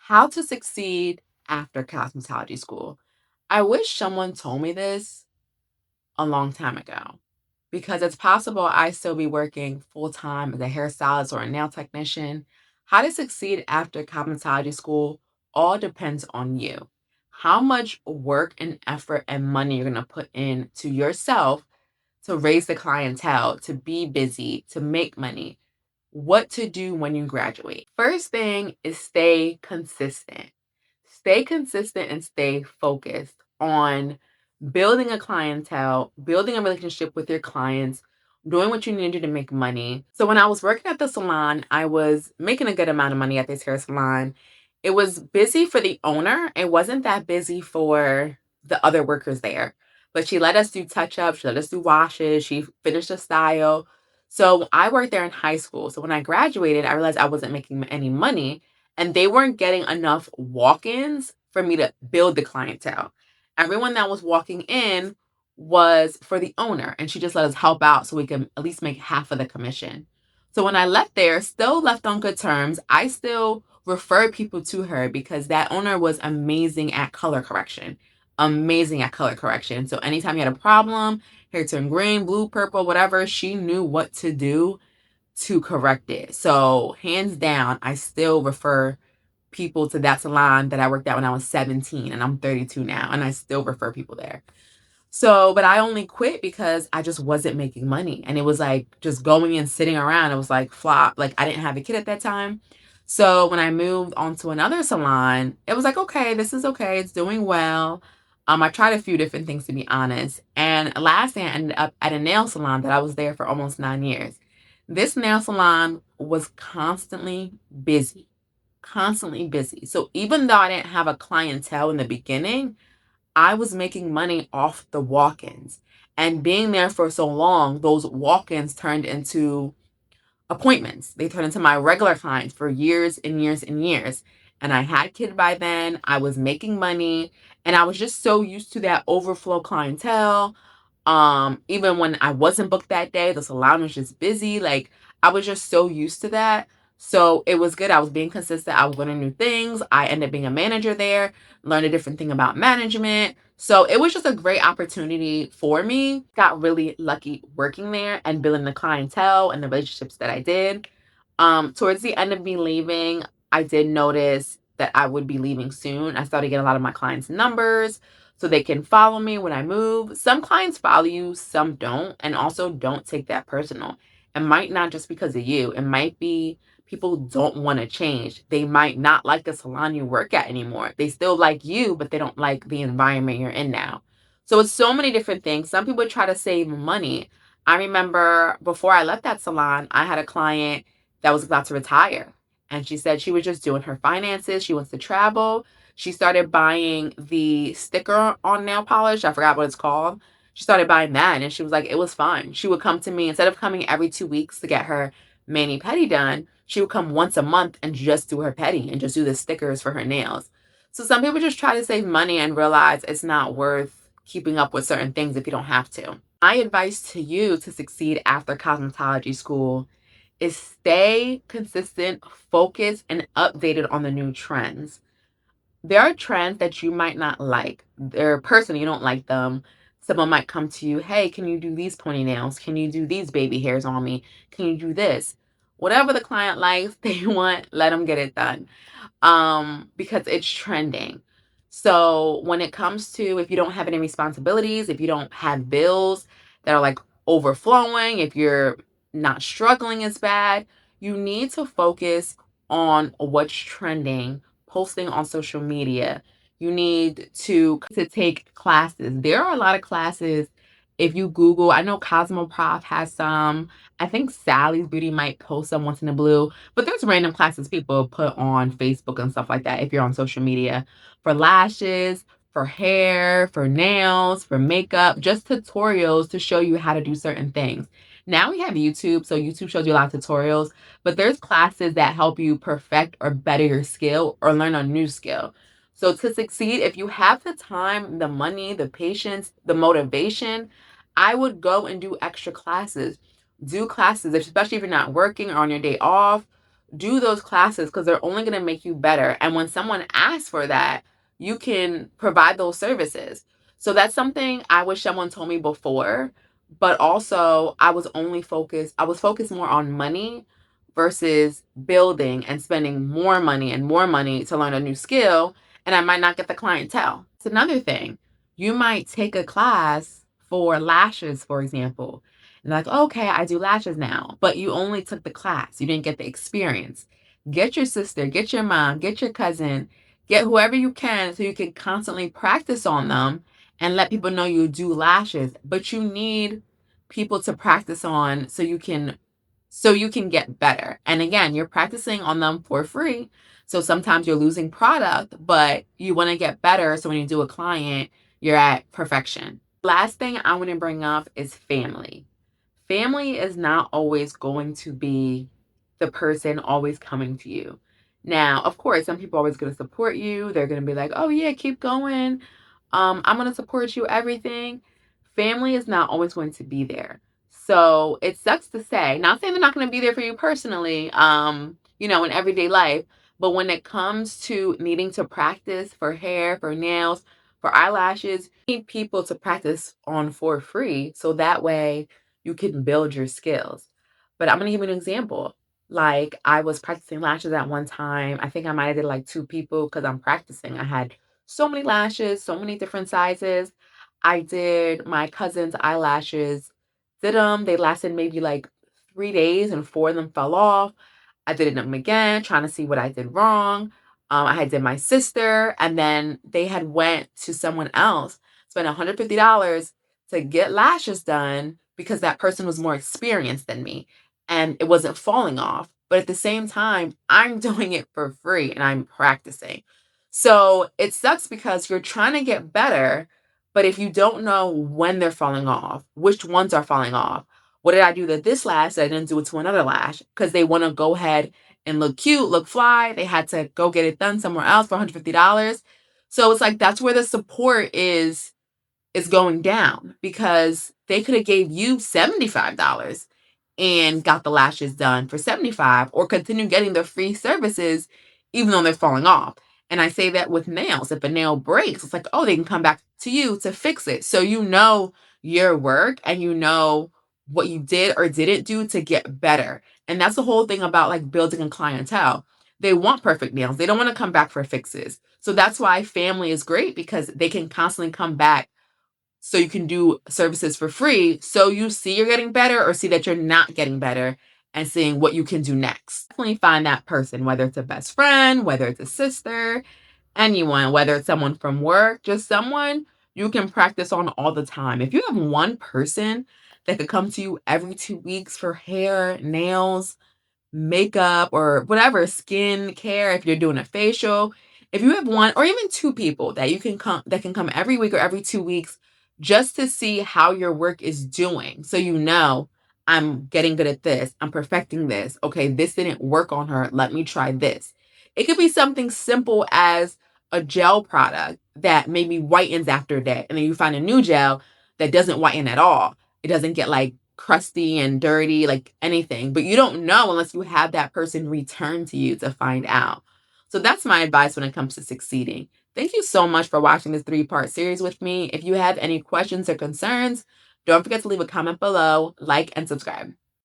How to succeed after cosmetology school. I wish someone told me this a long time ago because it's possible I still be working full time as a hairstylist or a nail technician. How to succeed after cosmetology school all depends on you. How much work and effort and money you're going to put into yourself to raise the clientele, to be busy, to make money. What to do when you graduate. First thing is stay consistent. Stay consistent and stay focused on building a clientele, building a relationship with your clients, doing what you need to do to make money. So when I was working at the salon, I was making a good amount of money at this hair salon. It was busy for the owner. It wasn't that busy for the other workers there. But she let us do touch-ups, she let us do washes, she finished the style. So I worked there in high school. So when I graduated, I realized I wasn't making any money and they weren't getting enough walk-ins for me to build the clientele. Everyone that was walking in was for the owner, and she just let us help out so we can at least make half of the commission. So when I left there, still left on good terms, I still referred people to her because that owner was amazing at color correction. Amazing at color correction. So anytime you had a problem, hair turned green, blue, purple, whatever, she knew what to do to correct it. So hands down, I still refer people to that salon that I worked at when I was 17 and I'm 32 now, and I still refer people there. So, but I only quit because I just wasn't making money. And it was like just going and sitting around. It was like flop. Like I didn't have a kid at that time. So when I moved on to another salon, it was like, okay, this is okay. It's doing well. I tried a few different things to be honest. And lastly, I ended up at a nail salon that I was there for almost 9 years. This nail salon was busy, constantly busy. So even though I didn't have a clientele in the beginning, I was making money off the walk-ins. And being there for so long, those walk-ins turned into appointments. They turned into my regular clients for years and years and years. And I had kids by then. I was making money, and I was just so used to that overflow clientele. Even when I wasn't booked that day, the salon was just busy. Like I was just so used to that. So it was good. I was being consistent. I was learning new things. I ended up being a manager there, learned a different thing about management. So it was just a great opportunity for me. Got really lucky working there and building the clientele and the relationships that I did. Towards the end of me leaving, I did notice that I would be leaving soon. I started getting a lot of my clients' numbers so they can follow me when I move. Some clients follow you, some don't, and also don't take that personal. It might not just because of you. It might be people don't want to change. They might not like the salon you work at anymore. They still like you, but they don't like the environment you're in now. So it's so many different things. Some people try to save money. I remember before I left that salon, I had a client that was about to retire. And she said she was just doing her finances. She wants to travel. She started buying the sticker on nail polish. I forgot what it's called. She started buying that and she was like, it was fun. She would come to me instead of coming every 2 weeks to get her mani pedi done. She would come once a month and just do her pedi and just do the stickers for her nails. So some people just try to save money and realize it's not worth keeping up with certain things if you don't have to. My advice to you to succeed after cosmetology school is stay consistent, focused, and updated on the new trends. There are trends that you might not like. They're personally, you don't like them. Someone might come to you, hey, can you do these pony nails? Can you do these baby hairs on me? Can you do this? Whatever the client likes, they want, let them get it done. Because it's trending. So when it comes to if you don't have any responsibilities, if you don't have bills that are like overflowing, if you're not struggling as bad, you need to focus on what's trending, posting on social media. You need to take classes. There are a lot of classes. If you Google, I know Cosmoprof has some. I think Sally's Beauty might post some once in a blue. But there's random classes people put on Facebook and stuff like that if you're on social media for lashes, for hair, for nails, for makeup, just tutorials to show you how to do certain things. Now we have YouTube, so YouTube shows you a lot of tutorials, but there's classes that help you perfect or better your skill or learn a new skill. So to succeed, if you have the time, the money, the patience, the motivation, I would go and do extra classes. Do classes, especially if you're not working or on your day off. do those classes because they're only going to make you better. And when someone asks for that, you can provide those services. So that's something I wish someone told me before, but also I was focused more on money versus building and spending more money to learn a new skill. And I might not get the clientele. It's another thing. You might take a class for lashes, for example, and like, okay, I do lashes now, but you only took the class. You didn't get the experience. Get your sister, get your mom, get your cousin, get whoever you can so you can constantly practice on them and let people know you do lashes. But you need people to practice on so you can get better. And again, you're practicing on them for free. So sometimes you're losing product, but you want to get better. So when you do a client, you're at perfection. Last thing I want to bring up is family. Family is not always going to be the person always coming to you. Now, of course, some people are always going to support you. They're going to be like, oh, yeah, keep going. I'm going to support you, everything. Family is not always going to be there. So it sucks to say, not saying they're not going to be there for you personally, in everyday life, but when it comes to needing to practice for hair, for nails, for eyelashes, you need people to practice on for free. So that way you can build your skills. But I'm going to give you an example. Like I was practicing lashes at one time. I think I might have did like two people because I'm practicing. I had so many lashes, so many different sizes. I did my cousin's eyelashes, did them. They lasted maybe like 3 days and four of them fell off. I did them again, trying to see what I did wrong. I had did my sister, and then they had went to someone else, spent $150 to get lashes done because that person was more experienced than me and it wasn't falling off. But at the same time, I'm doing it for free and I'm practicing. So it sucks because you're trying to get better, but if you don't know when they're falling off, which ones are falling off, what did I do to this lash that I didn't do it to another lash? Because they want to go ahead and look cute, look fly. They had to go get it done somewhere else for $150. So it's like that's where the support is going down because they could have gave you $75 and got the lashes done for 75 or continue getting the free services even though they're falling off. And I say that with nails. If a nail breaks, it's like, oh, they can come back to you to fix it. So you know your work and you know what you did or didn't do to get better. And that's the whole thing about like building a clientele. They want perfect nails. They don't want to come back for fixes. So that's why family is great because they can constantly come back so you can do services for free so you see you're getting better or see that you're not getting better and seeing what you can do next. Definitely find that person, whether it's a best friend, whether it's a sister, anyone, whether it's someone from work, just someone you can practice on all the time. If you have one person that could come to you every 2 weeks for hair, nails, makeup or whatever, skin care, if you're doing a facial, if you have one or even two people that can come every week or every 2 weeks just to see how your work is doing. So you know, I'm getting good at this, I'm perfecting this. Okay, this didn't work on her. Let me try this. It could be something simple as a gel product that maybe whitens after a day, and then you find a new gel that doesn't whiten at all. It doesn't get like crusty and dirty, like anything. But you don't know unless you have that person return to you to find out. So that's my advice when it comes to succeeding. Thank you so much for watching this 3-part series with me. If you have any questions or concerns, don't forget to leave a comment below, like, and subscribe.